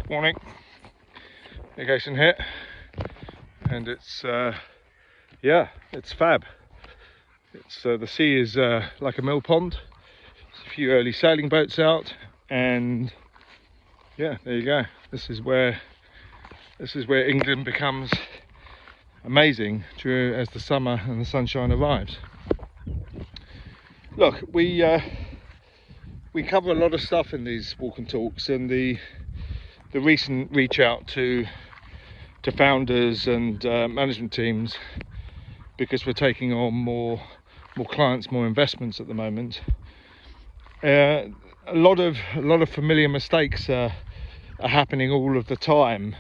Morning, Jason here, and it's it's fab. It's the sea is like a mill pond. There's a few early sailing boats out, and yeah, there you go. This is where England becomes amazing as the summer and the sunshine arrives. Look, we cover a lot of stuff in these walk and talks, and the recent reach out to founders and management teams, because we're taking on more clients, more investments at the moment. A lot of familiar mistakes are happening all of the time,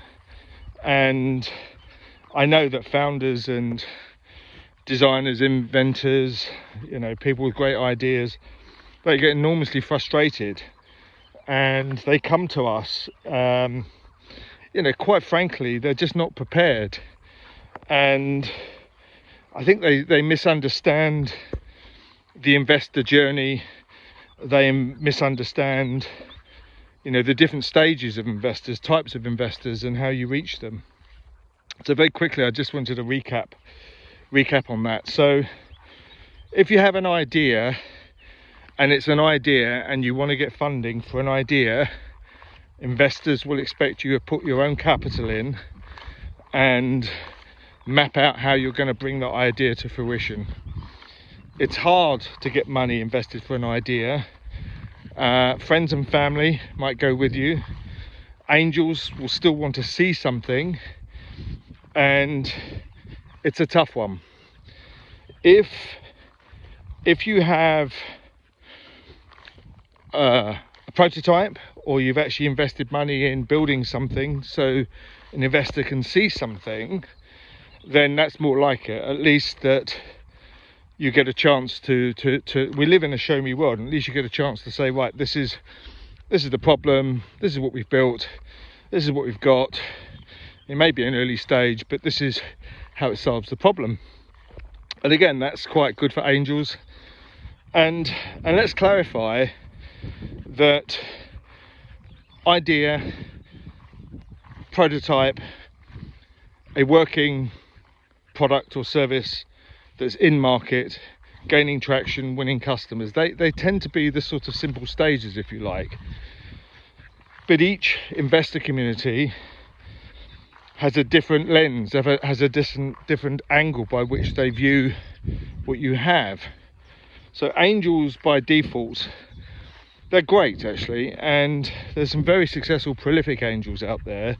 and I know that founders and designers, inventors, people with great ideas, they get enormously frustrated, and they come to us. Quite frankly, they're just not prepared, and I think they misunderstand the investor journey. They misunderstand, the different stages of investors, types of investors, and how you reach them. So very quickly, I just wanted to recap on that. So if you have an idea, and it's an idea, and you want to get funding for an idea, investors will expect you to put your own capital in and map out how you're going to bring that idea to fruition. It's hard to get money invested for an idea. Friends and family might go with you. Angels will still want to see something, and it's a tough one. If you have a prototype, or you've actually invested money in building something so an investor can see something, then that's more like it. At least that you get a chance to we live in a show me world, and at least you get a chance to say, right, this is the problem, this is what we've built, this is what we've got. It may be an early stage, but this is how it solves the problem. And again, that's quite good for angels. And let's clarify that idea, prototype, a working product or service that's in market, gaining traction, winning customers, they tend to be the sort of simple stages, if you like. But each investor community has a different lens, has a different angle by which they view what you have. So angels, by default, they're great actually, and there's some very successful, prolific angels out there,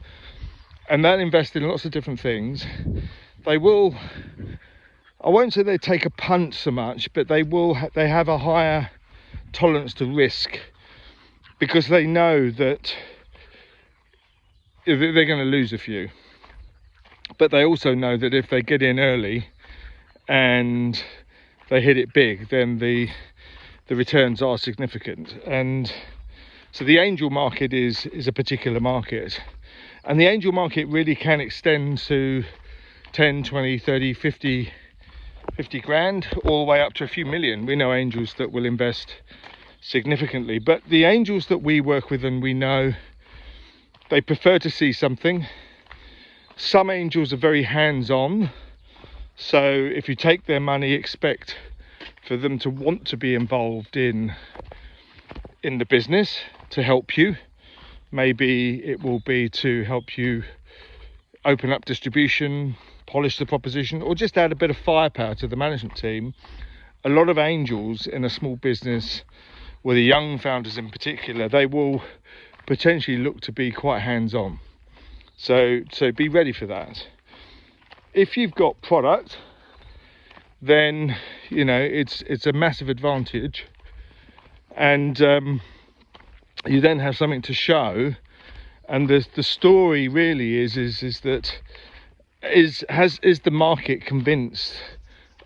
and they'll invest in lots of different things. They will, I won't say they take a punt so much, but they have a higher tolerance to risk, because they know that they're going to lose a few. But they also know that if they get in early and they hit it big, then the returns are significant. And so the angel market is a particular market, and the angel market really can extend to 10, 20, 30, 50 grand, all the way up to a few million. We know angels that will invest significantly, but the angels that we work with and we know, they prefer to see something. Some angels are very hands-on, so if you take their money, expect for them to want to be involved in the business to help you. Maybe it will be to help you open up distribution, polish the proposition, or just add a bit of firepower to the management team. A lot of angels in a small business, with the young founders in particular, they will potentially look to be quite hands-on. So be ready for that. If you've got product, then it's a massive advantage, and you then have something to show. And the story really is that is the market convinced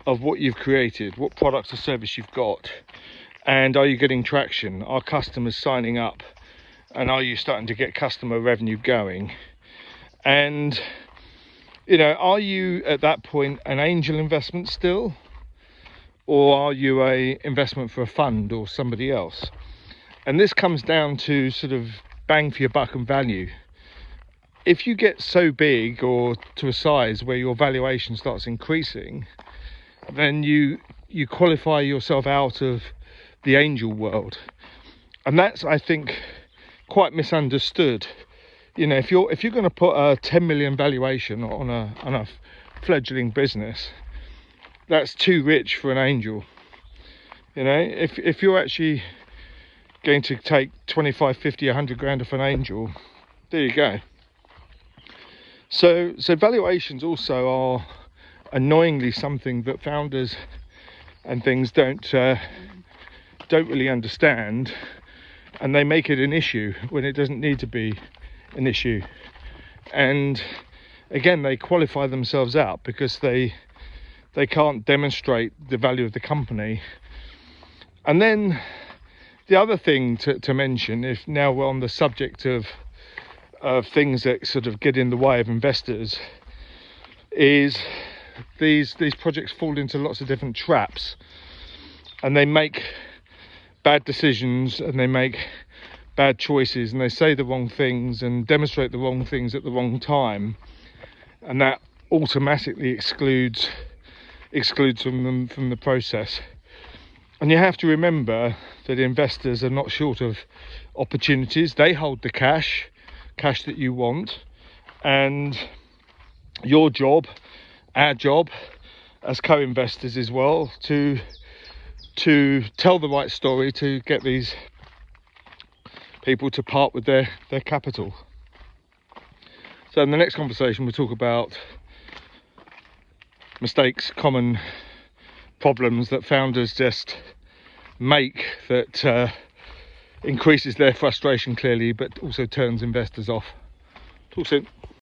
of what you've created, what product or service you've got, and are you getting traction? Are customers signing up, and are you starting to get customer revenue going? And are you at that point an angel investment still, or are you a investment for a fund or somebody else? And this comes down to sort of bang for your buck and value. if you get so big or to a size where your valuation starts increasing, then you qualify yourself out of the angel world, and that's, I think, quite misunderstood. You know, if you're going to put a 10 million valuation on a fledgling business, that's too rich for an angel. You know, if you're actually going to take 25, 50, 100 grand off an angel, there you go. So valuations also are annoyingly something that founders and things don't really understand, and they make it an issue when it doesn't need to be an issue. And again, they qualify themselves out because they can't demonstrate the value of the company. And then the other thing to mention, if now we're on the subject of things that sort of get in the way of investors, is these projects fall into lots of different traps, and they make bad decisions, and they make bad choices, and they say the wrong things and demonstrate the wrong things at the wrong time, and that automatically excludes them from the process. And you have to remember that investors are not short of opportunities. They hold the cash that you want, and your job, our job as co-investors as well, to tell the right story to get these people to part with their capital. So in the next conversation, we'll talk about mistakes, common problems that founders just make that increases their frustration clearly, but also turns investors off. Talk soon.